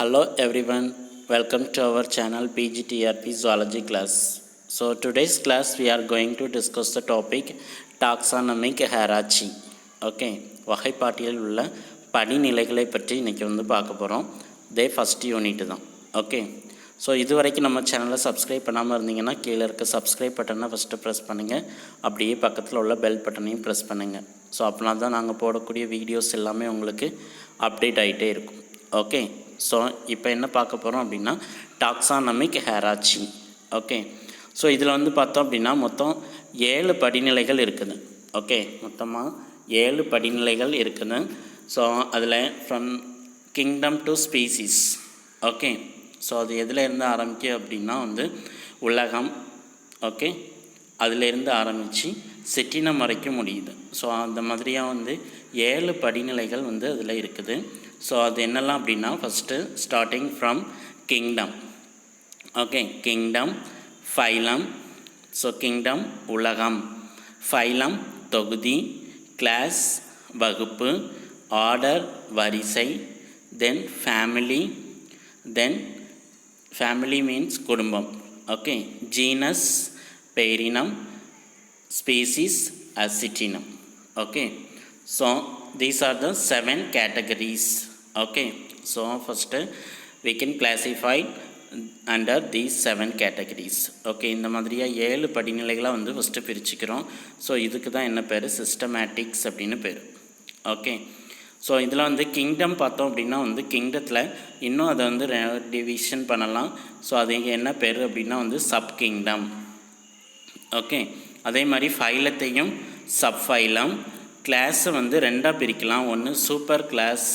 Hello everyone, welcome to our channel PGTRP Zoology class. So today's class we are going to discuss the topic taxonomic hierarchy. Okay, வகைப்பாட்டியலில் உள்ள படிநிலைகளை பற்றி இன்றைக்கி பார்க்க போகிறோம். இதே first unit தான். ஓகே, ஸோ இது வரைக்கும் நம்ம சேனலை சப்ஸ்கிரைப் பண்ணாமல் இருந்தீங்கன்னா கீழே இருக்க சப்ஸ்கிரைப் பட்டனை ஃபஸ்ட்டு ப்ரெஸ் பண்ணுங்கள். அப்படியே பக்கத்தில் உள்ள பெல் பட்டனையும் ப்ரெஸ் பண்ணுங்கள். ஸோ அப்படின்னா தான் நாங்கள் போடக்கூடிய வீடியோஸ் எல்லாமே உங்களுக்கு அப்டேட் ஆகிட்டே இருக்கும். ஓகே, ஸோ இப்போ என்ன பார்க்க போகிறோம் அப்படின்னா டாக்ஸானமிக் ஹைரார்ச்சி. ஓகே, ஸோ இதில் பார்த்தோம் அப்படின்னா மொத்தம் 7 படிநிலைகள் இருக்குது. ஓகே, மொத்தமாக 7 படிநிலைகள் இருக்குது. ஸோ அதில் from kingdom to species. Okay, so அது எதில் இருந்து ஆரம்பிக்க அப்படின்னா உலகம். ஓகே, அதிலேருந்து ஆரம்பித்து சிற்றினம் வரைக்கும் முடியுது. ஸோ அந்த மாதிரியாக 7 படிநிலைகள் அதில் இருக்குது. ஸோ அது என்னெல்லாம் அப்படின்னா first starting from kingdom. Okay, kingdom, phylum. So kingdom உலகம், ஃபைலம் தொகுதி, கிளாஸ் வகுப்பு, ஆர்டர் வரிசை, then family, then family means குடும்பம். ஓகே, ஜீனஸ் பேரினம், ஸ்பீசிஸ் சிற்றினம். Okay, so these are the 7 categories. Okay, so first we can classify under these 7 categories. Okay, இந்த மாதிரியாக 7 படிநிலைகளாக first பிரிச்சுக்கிறோம். So இதுக்கு தான் என்ன பேர், சிஸ்டமேட்டிக்ஸ் அப்படின்னு பேர். ஓகே, ஸோ இதில் கிங்டம் பார்த்தோம் அப்படின்னா கிங்டத்தில் இன்னும் அதை டிவிஷன் பண்ணலாம். ஸோ அது என்ன பேர் அப்படின்னா சப் கிங்டம். ஓகே, அதே மாதிரி ஃபைலத்தையும் சப் ஃபைலம், கிளாஸை ரெண்டாக பிரிக்கலாம். ஒன்று super class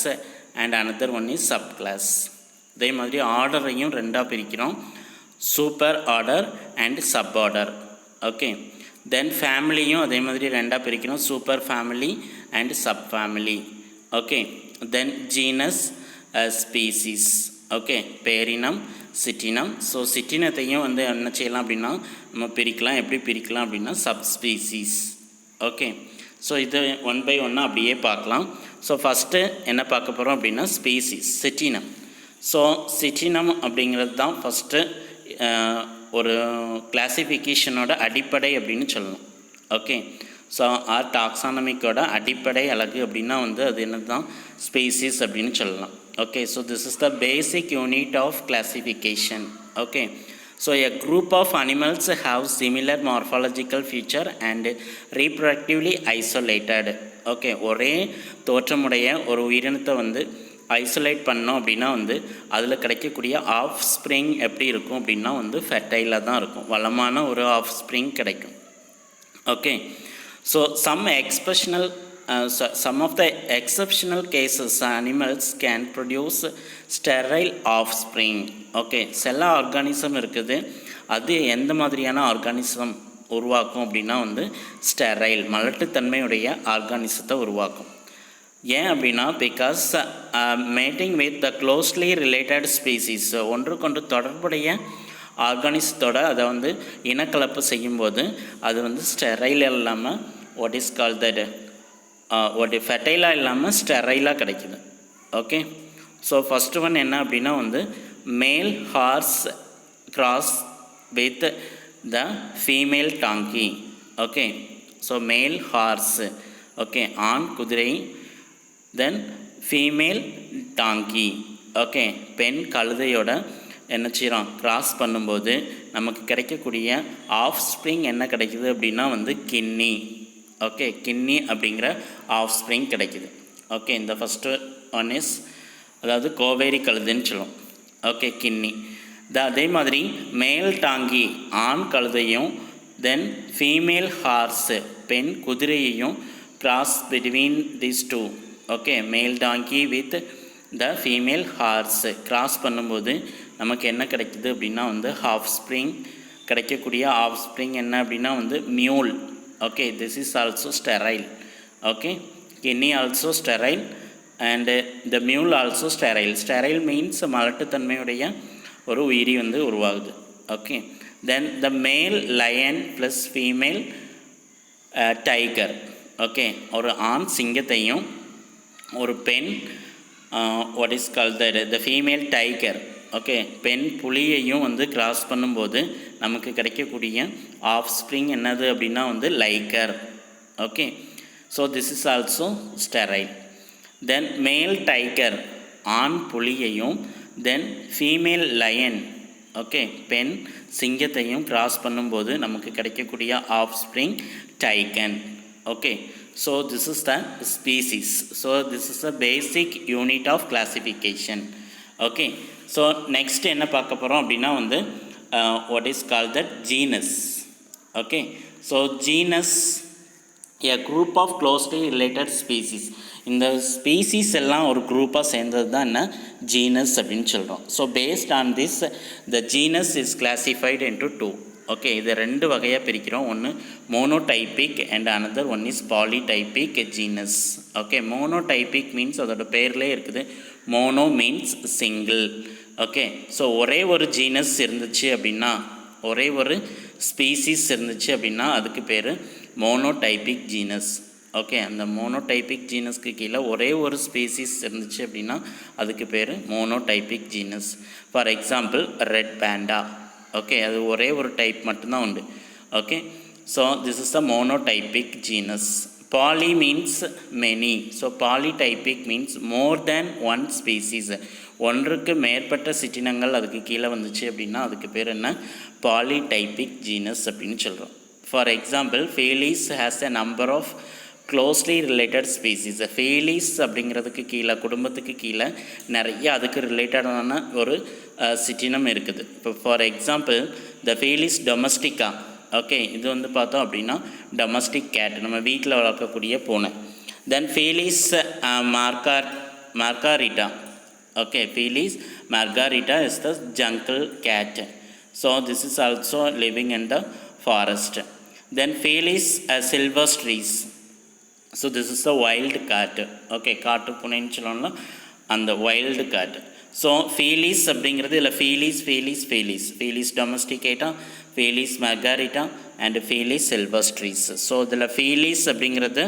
and another one is sub class. அதே மாதிரி ஆர்டரையும் ரெண்டாக பிரிக்கிறோம், super order and sub order. Okay, then ஃபேமிலியும் அதே மாதிரி ரெண்டாக பிரிக்கிறோம், super family and sub family. Okay, then genus species. Okay, பேரினம் சிற்றினம். ஸோ சிற்றினத்தையும் என்ன செய்யலாம் அப்படின்னா நம்ம பிரிக்கலாம். எப்படி பிரிக்கலாம் அப்படின்னா சப் ஸ்பீசிஸ். ஓகே, ஸோ இது ஒன் பை ஒன்னாக அப்படியே பார்க்கலாம். ஸோ ஃபஸ்ட்டு என்ன பார்க்க போகிறோம் அப்படின்னா ஸ்பீசிஸ், சிற்றினம். ஸோ சிற்றினம் அப்படிங்கிறது தான் ஃபஸ்ட்டு ஒரு கிளாசிஃபிகேஷனோட அடிப்படை அப்படின்னு சொல்லணும். ஓகே, ஸோ டாக்ஸானமிக்கோட அடிப்படை அலகு அப்படின்னா அது என்ன தான் ஸ்பீசிஸ் அப்படின்னு சொல்லலாம். Okay, so this is the basic unit of classification. Okay, so a group of animals have similar morphological feature and reproductively isolated. Okay, ஒரே தோற்றமுடைய ஒரு உயிரினத்தை ஐசோலேட் பண்ணோம் அப்படின்னா அதில் கிடைக்கக்கூடிய ஆஃப் ஸ்ப்ரிங் எப்படி இருக்கும் அப்படின்னா ஃபெர்டைலாக தான் இருக்கும், வளமான ஒரு ஆஃப் ஸ்ப்ரிங் கிடைக்கும். Okay, so some of the exceptional cases animals can produce sterile offspring. Okay, சில ஆர்கானிசம் இருக்குது, அது எந்த மாதிரியான ஆர்கானிசம் உருவாக்கும் அப்படின்னா ஸ்டெரைல், மலட்டுத்தன்மையுடைய ஆர்கானிசத்தை உருவாக்கும். ஏன் அப்படின்னா because matting with the closely related species, ஒன்றுக்கொன்று தொடர்புடைய ஆர்கானிசத்தோட அதை இனக்கலப்பு செய்யும்போது அது ஸ்டெரைல் இல்லாமல் வாட் இஸ் கால் தட் ஒரு ஃபெர்டைலாக இல்லாமல் ஸ்டெரைலாக கிடைக்குது. ஓகே, ஸோ ஃபஸ்ட்டு ஒன் என்ன அப்படின்னா male horse cross with the female donkey. Okay, so male horse, okay, ஆண் குதிரை, தென் ஃபீமேல் டாங்கி. ஓகே, பெண் கழுதையோட என்ன செய்கிறோம், கிராஸ் பண்ணும்போது நமக்கு கிடைக்கக்கூடிய ஆஃப் ஸ்ப்ரிங் என்ன கிடைக்குது அப்படின்னா கின்னி. ஓகே, கின்னி அப்படிங்கிற ஆஃப் ஸ்ப்ரிங் கிடைக்குது. ஓகே, இந்த ஃபஸ்ட்டு ஒன் இஸ் அதாவது கோவேரி கழுதுன்னு சொல்லுவோம். ஓகே, கின்னி. அதே மாதிரி மேல் டாங்கி ஆண் கழுதையும், தென் ஃபீமேல் ஹார்ஸு பெண் குதிரையையும் cross between these two. Okay, male donkey with the female horse cross பண்ணும்போது நமக்கு என்ன கிடைக்குது அப்படின்னா ஹாஃப் ஸ்ப்ரிங் கிடைக்கக்கூடிய ஆஃப் ஸ்ப்ரிங் என்ன அப்படின்னா மியூல். Okay, this is also sterile. Okay, kidney also sterile and the mule also sterile. Sterile means மலட்டுத்தன்மையுடைய ஒரு உயிரி உருவாகுது. Okay, then the male lion plus female tiger. Okay, ஒரு ஆண் சிங்கத்தையும் ஒரு பெண் what is call the female tiger. Okay, பெண் புலியையும் வந்து cross பண்ணும்போது நமக்கு கிடைக்கக்கூடிய ஆஃப் ஸ்ப்ரிங் என்னது அப்படின்னா வந்து liger. Okay, so this is also sterile. Then male tiger ஆண் புலியையும் தென் ஃபீமேல் லயன் ஓகே பெண் சிங்கத்தையும் கிராஸ் பண்ணும்போது நமக்கு கிடைக்கக்கூடிய offspring tigon. Okay, so this is the species. So this is the basic unit of classification. Okay, so next என்ன பார்க்க போகிறோம் அப்படின்னா வந்து what is call that genus. Okay, so genus a group of closely related species. இந்த species எல்லாம் ஒரு குரூப்பாக சேர்ந்தது தான் என்ன ஜீனஸ் அப்படின்னு சொல்கிறோம். So based on this the genus is classified into 2. Okay, இதை 2 வகையாக பிரிக்கிறோம். ஒன்று monotypic and another one is polytypic genus. Okay, monotypic means அதோட பேர்லேயே இருக்குது. Mono means single. Okay, so ஒரே ஒரு ஜீனஸ் இருந்துச்சு அப்படின்னா, ஒரே ஒரு ஸ்பீசிஸ் இருந்துச்சு அப்படின்னா அதுக்கு பேர் மோனோடைபிக் ஜீனஸ். ஓகே, அந்த மோனோடைபிக் ஜீனஸ்க்கு கீழே ஒரே ஒரு ஸ்பீசிஸ் இருந்துச்சு அப்படின்னா அதுக்கு பேர் monotypic genus. For example red panda. Okay, அது ஒரே ஒரு டைப் மட்டும்தான் உண்டு. Okay, so this is the monotypic genus. Poly means many. So polytypic means more than one species. ஒன்றுக்கு மேற்பட்ட சிற்றினங்கள் அதுக்கு கீழே வந்துச்சு அப்படின்னா அதுக்கு பேர் என்ன பாலிடைபிக் ஜீனஸ் அப்படின்னு சொல்கிறோம். For example Felis has a number of closely related species. Felis அப்படிங்கிறதுக்கு கீழே குடும்பத்துக்கு கீழே நிறைய அதுக்கு ரிலேட்டடான ஒரு சிற்றினம் இருக்குது. இப்போ for example the Felis domestica. Okay, இது வந்து பார்த்தோம் அப்படின்னா டொமஸ்டிக் கேட், நம்ம வீட்டில் வளர்க்கக்கூடிய பூனை. Then Felis margarita. Okay, Felis margarita is the jungle cat. So this is also living in the forest. Then Felis silvestris. So this is a wild cat. Okay, காட்டு பூனைன்னு சொல்லலாம் அந்த wild cat. ஸோ ஃபேலிஸ் அப்படிங்கிறது இல்லை ஃபேலிஸ் டொமஸ்டிகேட்டா, ஃபேலிஸ் மார்காரிட்டா and ஃபேலிஸ் சில்வஸ்ட்ரிஸ். So இதில் Felis அப்படிங்கிறது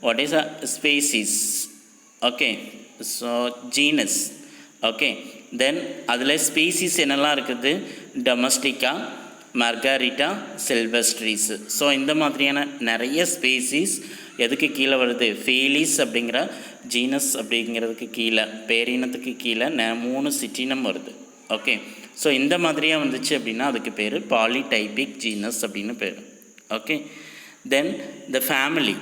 what is a species. Okay, so genus. Okay, then அதில் species என்னெல்லாம் இருக்குது டொமஸ்டிகா, மார்காரிட்டா, சில்வஸ்ட்ரிஸ். ஸோ இந்த மாதிரியான நிறைய ஸ்பீசிஸ் எதுக்கு கீழே வருது ஃபேலிஸ் அப்படிங்கிற ஜீனஸ் அப்படிங்கிறதுக்கு கீழே பேரினத்துக்கு கீழே 3 சிற்றினம் வருது. ஓகே, ஸோ இந்த மாதிரியாக வந்துச்சு அப்படின்னா அதுக்கு பேர் பாலிடைபிக் ஜீனஸ் அப்படின்னு பேர். Okay, then the family.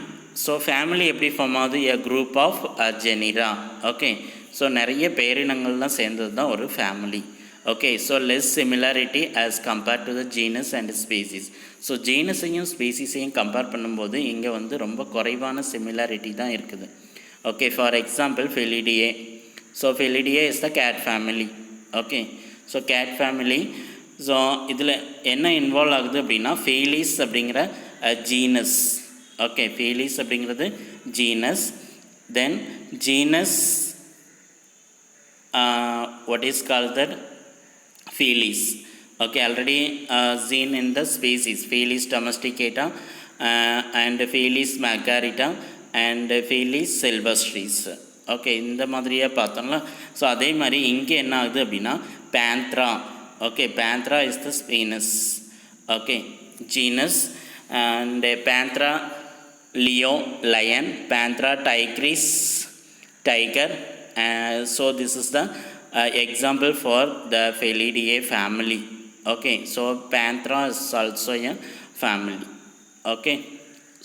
So family எப்படி ஃபார்ம் ஆகுது a group of genera. Okay, so நிறைய பேரினங்கள்லாம் சேர்ந்தது தான் ஒரு family. Okay, so less similarity as compared to the genus and species. So ஜீனஸையும் ஸ்பீசிஸையும் கம்பேர் பண்ணும்போது இங்கே வந்து ரொம்ப குறைவான சிமிலாரிட்டி தான் இருக்குது. Okay, for example Felidae. So Felidae is the cat family. Okay, so cat family. So இதில் என்ன இன்வால்வ் ஆகுது அப்படின்னா ஃபேலிஸ் அப்படிங்கிற ஜீனஸ். ஓகே, ஃபேலிஸ் அப்படிங்கிறது genus. Then genus what is called that Felis. Okay, already seen in the species Felis domesticata and Felis margarita and Felis silvestris. Okay, இந்த மாதிரியாக பார்த்தோம்ல. So அதே மாதிரி இங்கே என்ன ஆகுது அப்படின்னா Panthera. Okay, Panthera is the genus. Okay, genus and Panthera leo lion, Panthera tigris tiger. So this is the example for the Felidae family. Okay, so Panthera is also a family. Okay,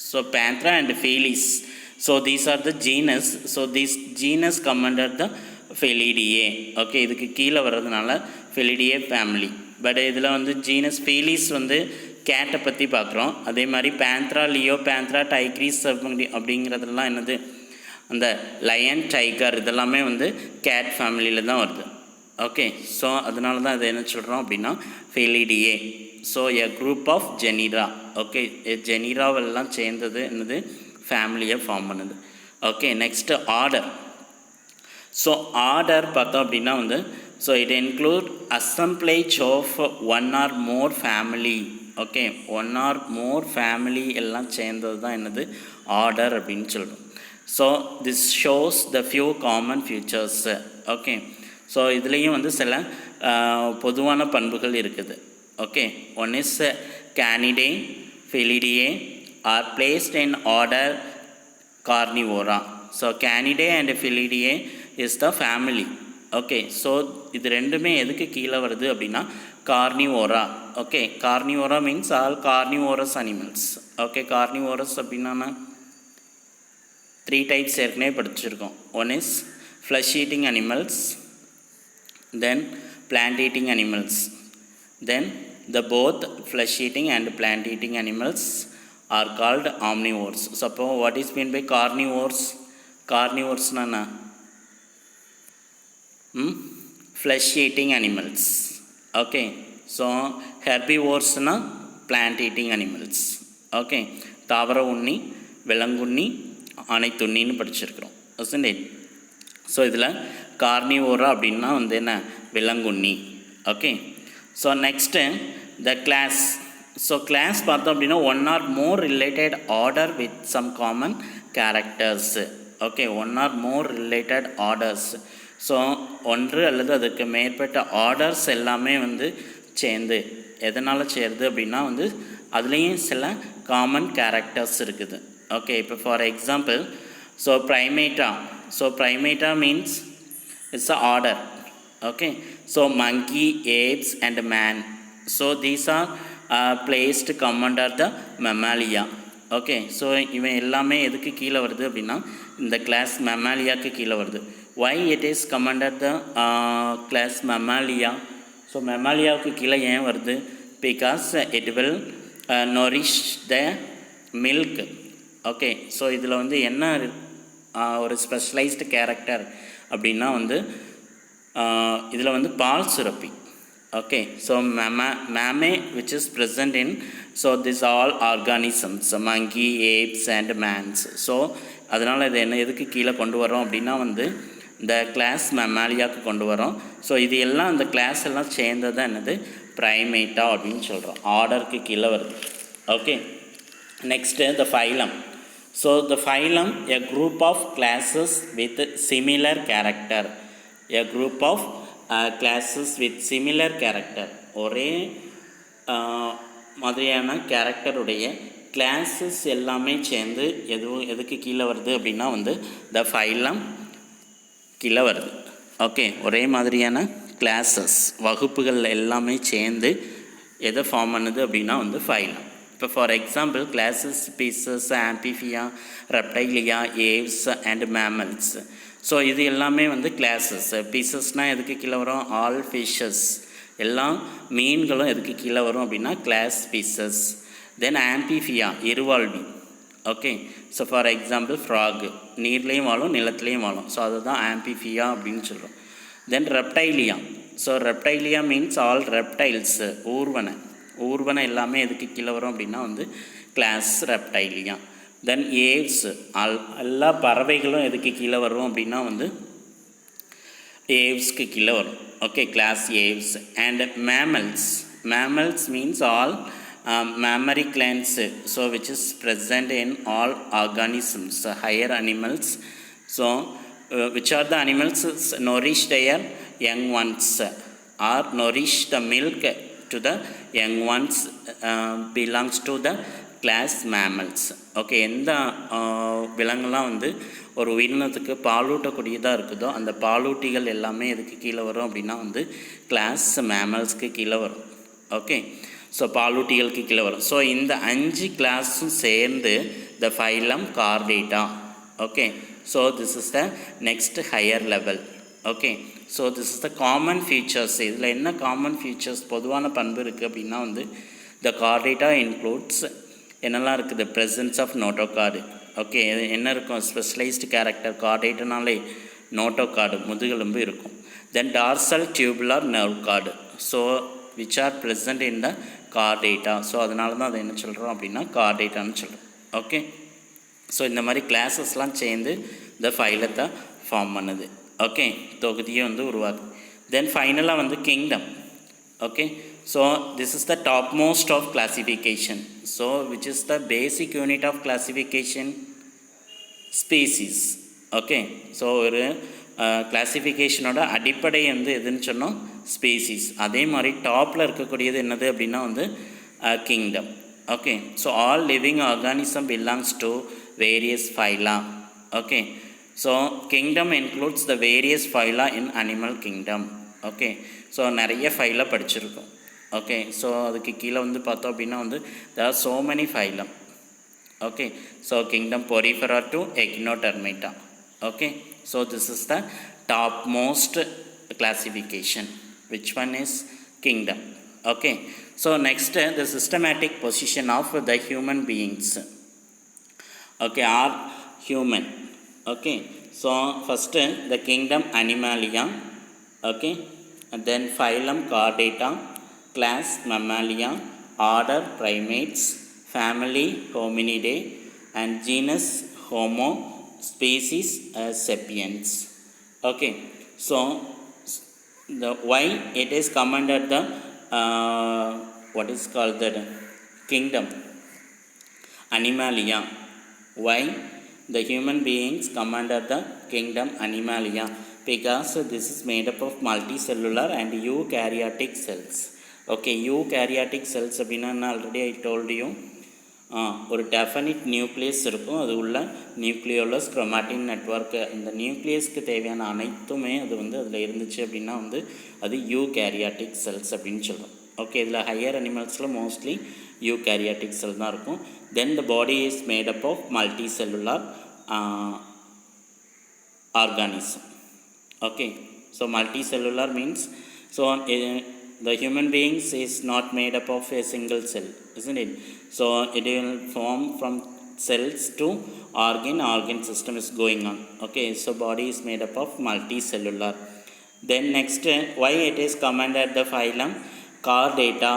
so Panthera and Felis. So these are the genus. So this genus come under the Felidae. Okay, இதுக்கு கீழே வர்றதுனால Felidae family. But இதில் வந்து genus ஃபீலிஸ் வந்து கேட்டை பற்றி பார்க்குறோம். அதே மாதிரி பேந்த்ரா லியோ பேந்த்ரா டைக்ரிஸ் அப்படிங்கிறதுலாம் என்னது அந்த லயன் டைகர் இதெல்லாமே வந்து கேட் ஃபேமிலியில் தான் வருது. ஓகே, ஸோ அதனால தான் இதை என்ன சொல்கிறோம் அப்படின்னா Felidae. So a group of genera. Okay, ஜெனிராவெல்லாம் சேர்ந்தது என்னது ஃபேமிலியை ஃபார்ம் பண்ணுது. Okay, next order. So order பார்த்தோம் அப்படின்னா வந்து so it include assemblage of one or more family. Okay, one or more family எல்லாம் சேர்ந்தது தான் என்னது ஆர்டர் அப்படின்னு சொல்கிறோம். So this shows the few common features. Okay, so இதுலேயும் வந்து சில பொதுவான பண்புகள் இருக்குது. Okay, one is Canidae Felidae are placed in order Carnivora. So Canidae and Felidae is the family. Okay, so இது ரெண்டுமே எதுக்கு கீழே வருது அப்படின்னா Carnivora. Okay, Carnivora means all carnivorous animals. Okay, carnivorous அப்படின்னா 3 டைப்ஸ் ஏற்கனவே படிச்சிருக்கோம். One is flesh eating animals, then plant eating animals, then the both flesh eating and plant eating animals are called omnivores. So what is meant by carnivores? Carnivores na flesh eating animals. Okay, so herbivores na plant eating animals. Okay, தாவர உண்ணி, விலங்குண்ணி, அனைத்துண்ணின்னு படிச்சிருக்கிறோம், isn't it? So இதில் Carnivora அப்படின்னா வந்து என்ன, விலங்குண்ணி. Okay, so next the class. So class பார்த்தோம் அப்படின்னா one or more related order with some common characters. Okay, one or more related orders. So ஒன்று அல்லது அதுக்கு மேற்பட்ட ஆர்டர்ஸ் எல்லாமே வந்து சேர்ந்து எதனால் சேருது அப்படின்னா வந்து அதுலேயும் சில காமன் கேரக்டர்ஸ் இருக்குது. ஓகே, இப்போ for example, so ப்ரைமேட்டா. So primata means it's a order. Okay, so monkey, apes and man, so these are placed come under the mammalia. Okay, so இவன் எல்லாமே எதுக்கு கீழே வருது அப்படின்னா இந்த கிளாஸ் mammalia-க்கு கீழே வருது. why it is come under the class mammalia? so mammalia-க்கு கீழே ஏன் வருது? because it will nourish the milk. Okay, so இதில் வந்து என்ன ஒரு ஸ்பெஷலைஸ்டு கேரக்டர் அப்படின்னா வந்து இதில் வந்து பால் சுரப்பி. Okay, so mammae which is present in so this all organisms monkey, apes and mans. So அதனால் இது என்ன எதுக்கு கீழே கொண்டு வரோம் அப்படின்னா வந்து இந்த கிளாஸ் மெமாலியாவுக்கு கொண்டு வரோம். ஸோ இது எல்லாம் அந்த கிளாஸ் எல்லாம் சேர்ந்தது தான் என்னது ப்ரைமேட்டா அப்படின்னு சொல்கிறோம், ஆர்டருக்கு கீழே வருது. Okay, next the phylum. So the phylum a group of classes with similar character. A group of classes with similar character. ஒரே மாதிரியான கேரக்டருடைய கிளாஸஸ் எல்லாமே சேர்ந்து எதுக்கு கீழே வருது அப்படின்னா வந்து த ஃபைலம் கீழே வருது. ஓகே, ஒரே மாதிரியான கிளாஸஸ் வகுப்புகள் எல்லாமே சேர்ந்து எதை ஃபார்ம் பண்ணுது அப்படின்னா வந்து ஃபைலம். இப்போ for example classes Pisces, Amphibia, Reptilia, Aves and mammals. So இது எல்லாமே வந்து கிளாஸஸ். பீசஸ்னால் எதுக்கு கீழே வரும்? ஆல் ஃபிஷஸ், எல்லா மீன்களும் எதுக்கு கீழே வரும் அப்படின்னா கிளாஸ் பீசஸ். தென் ஆம்பிஃபியா, இருவாழ்வி. Okay, so for example frog, நீர்லேயும் வாழும் நிலத்துலேயும் வாழும், ஸோ அதுதான் ஆம்பிஃபியா அப்படின்னு சொல்கிறோம். Then Reptilia. So Reptilia means all reptiles, ஊர்வனை எல்லாமே எதுக்கு கீழே வரும் அப்படின்னா வந்து கிளாஸ் ரெப்டைலியா. தென் ஏவ்ஸ், எல்லா பறவைகளும் எதுக்கு கீழே வரும் அப்படின்னா வந்து ஏவ்ஸ்க்கு கீழே வரும். Okay, class aves. And mammals means all mammary glands, so which is present in all organisms, higher animals. So which are the animals nourish their young ones or nourish the milk to the young ones belongs to the class mammals. Okay, எந்த விலங்குலாம் வந்து ஒரு உயிரினத்துக்கு பாலூட்டக்கூடியதாக இருக்குதோ அந்த பாலூட்டிகள் எல்லாமே எதுக்கு கீழே வரும் அப்படின்னா வந்து கிளாஸ் மேமல்ஸ்க்கு கீழே வரும். ஓகே, ஸோ பாலூட்டிகளுக்கு கீழே வரும். ஸோ இந்த 5 கிளாஸும் சேர்ந்து த phylum Chordata. Okay, so this is the next higher level. Okay, so this is the common features. இதில் என்ன காமன் ஃபீச்சர்ஸ் பொதுவான பண்பு இருக்குது அப்படின்னா வந்து த கார்டேட்டா இன்க்ளூட்ஸ் என்னெல்லாம் இருக்குது? Presence of notochord. ஓகே, என்ன இருக்கும்? Specialised character. கார்டேட்டனாலே நோட்டோகார்டு, முதுகெலும்பு இருக்கும். Then dorsal tubular nerve cord, so which are present in the Chordata. So அதனால தான் அதை என்ன சொல்கிறோம் அப்படின்னா கார்டேட்டான்னு சொல்கிறோம். ஓகே, ஸோ இந்த மாதிரி கிளாஸஸ்லாம் சேர்ந்து இந்த ஃபைலத்தை ஃபார்ம் பண்ணுது. ஓகே, தொகுதியை வந்து உருவாக்குது. தென் ஃபைனலாக வந்து kingdom. Okay, so this is the topmost of classification. So which is the basic unit of classification? Species. Okay, so ஒரு கிளாசிஃபிகேஷனோட அடிப்படை வந்து எதுன்னு சொன்னோம், ஸ்பீசிஸ். அதே மாதிரி டாப்பில் இருக்கக்கூடியது என்னது அப்படின்னா வந்து kingdom. Okay, so all living organism belongs to various phyla. Okay, so kingdom includes the various phyla in animal kingdom. Okay, so நிறைய ஃபைலா படிச்சிருக்கோம். ஓகே, ஸோ அதுக்கு கீழே வந்து பார்த்தோம் அப்படின்னா வந்து there are so many phylum. Okay, so kingdom Porifera to Echinodermata. Okay, so this is the topmost classification. Which one is kingdom? Okay, so next the systematic position of the human beings. Okay, are human. Okay, so first the kingdom Animalia. Okay, and then phylum Chordata, class Mammalia, order Primates, family Hominidae, and genus Homo, species Sapiens. Okay, so the why it is come under the what is called the kingdom Animalia. Why the human beings come under the kingdom Animalia? Because this is made up of multicellular and eukaryotic cells. Okay, eukaryotic cells அப்படின்னா already I told you, ஒரு definite nucleus இருக்கும், அது உள்ள nucleolus chromatin network, இந்த நியூக்ளியஸ்க்கு தேவையான அனைத்துமே அது வந்து அதில் இருந்துச்சு அப்படின்னா வந்து அது யூகேரியாட்டிக் செல்ஸ் அப்படின்னு சொல்கிறோம். ஓகே, இதில் ஹையர் அனிமல்ஸில் மோஸ்ட்லி யூகேரியாட்டிக் செல் தான் இருக்கும். Then the body is made up of multi cellular organism. Okay, so multicellular means, so the human beings is not made up of a single cell, isn't it? So it will form from cells to organ system is going on. Okay, so body is made up of multicellular. Then next, why it is come under the phylum Chordata?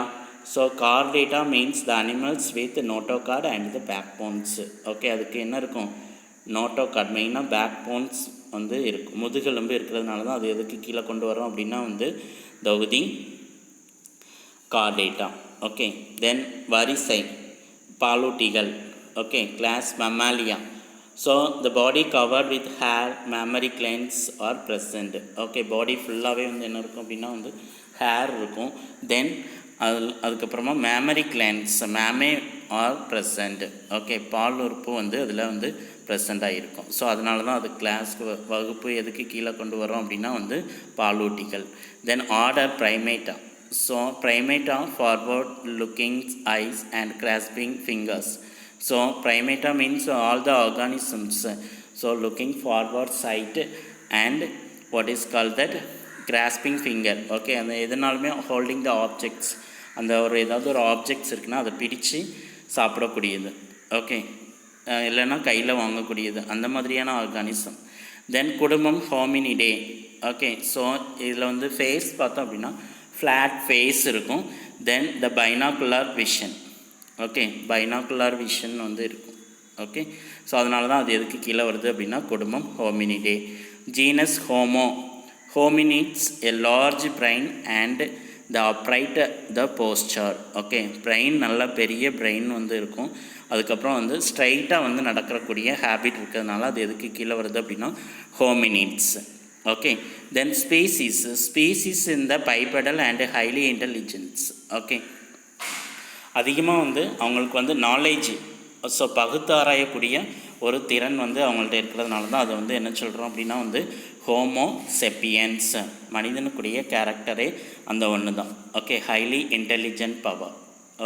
So Chordata means the animals with notochord and the backbones. Okay, அதுக்கு என்ன இருக்கும், notochord மெயினாக back bones வந்து இருக்கும், முதுகெலும்பு இருக்கிறதுனால தான் அது எதுக்கு கீழே கொண்டு வரோம் அப்படின்னா வந்து தொகுதி கார்டேட்டா. ஓகே, தென் வரிசை பாலூட்டிகள். Okay, class Mammalia. So the body covered with hair, mammary glands are present. Okay, body ஃபுல்லாகவே வந்து என்ன இருக்கும் அப்படின்னா வந்து ஹேர் இருக்கும். தென் அதுக்கப்புறமா mammary glands, mammae are present. Okay, பால் உறுப்பு வந்து அதில் வந்து ப்ரெசண்ட்டாக இருக்கும். ஸோ அதனால தான் அது கிளாஸ்க்கு வகுப்பு எதுக்கு கீழே கொண்டு வரோம் அப்படின்னா வந்து பாலூட்டிகள். Then order primata. So primata forward looking eyes and grasping fingers. So primata means all the organisms so looking forward sight and what is call that grasping finger. Okay, அந்த எதுனாலுமே ஹோல்டிங் த ஆப்ஜெக்ட்ஸ், அந்த ஒரு ஏதாவது ஒரு objects இருக்குன்னா அதை பிடிச்சு சாப்பிடக்கூடியது. Okay, இல்லைன்னா கையில் வாங்கக்கூடியது, அந்த மாதிரியான ஆர்கானிசம். தென் குடும்பம் ஹோமினிடே. ஓகே, ஸோ இதில் வந்து ஃபேஸ் பார்த்தோம் அப்படின்னா ஃப்ளாட் ஃபேஸ் இருக்கும். Then the binocular vision. Okay, binocular vision வந்து இருக்கும். ஓகே, ஸோ அதனால தான் அது எதுக்கு கீழே வருது அப்படின்னா குடும்பம் Hominidae. Genus Homo. Hominids a large brain and the upright the posture. Okay, brain நல்ல பெரிய பிரெயின் வந்து இருக்கும், அதுக்கப்புறம் வந்து ஸ்ட்ரைட்டாக வந்து நடக்கக்கூடிய ஹேபிட் இருக்கிறதுனால அது எதுக்கு கீழே வருது அப்படின்னா ஹோமினிட்ஸ். ஓகே, தென் ஸ்பீசிஸ். ஸ்பீசிஸ் இந்த bipedal and highly intelligence. Okay, அதிகமாக வந்து அவங்களுக்கு வந்து நாலேஜ், ஸோ பகுத்தாராயக்கூடிய ஒரு திறன் வந்து அவங்கள்ட்ட இருக்கிறதுனால தான் அதை வந்து என்ன சொல்கிறோம் அப்படின்னா வந்து ஹோமோ செப்பியன்ஸ். மனிதனுக்குரிய கேரக்டரே அந்த ஒன்று தான். Okay, highly intelligent power.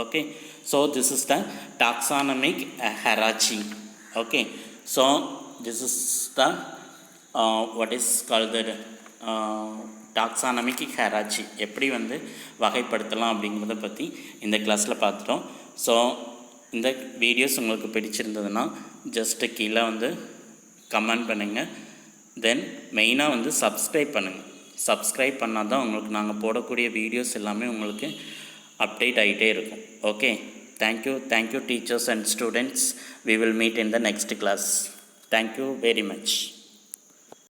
Okay, so this is the taxonomic hierarchy. Okay, so this is the what is called the taxonomic hierarchy. எப்படி வந்து வகைப்படுத்தலாம் அப்படிங்கிறத பற்றி இந்த கிளாஸில் பார்த்துட்டோம். ஸோ இந்த வீடியோஸ் உங்களுக்கு பிடிச்சிருந்ததுன்னா ஜஸ்ட்டு கீழே வந்து கமெண்ட் பண்ணுங்கள். தென் மெயினாக வந்து சப்ஸ்கிரைப் பண்ணுங்கள். சப்ஸ்கிரைப் பண்ணால் தான் உங்களுக்கு நாங்கள் போடக்கூடிய வீடியோஸ் எல்லாமே உங்களுக்கு update ஆகிட்டே இருக்கும். Okay, thank you teachers and students. We will meet in the next class. Thank you very much.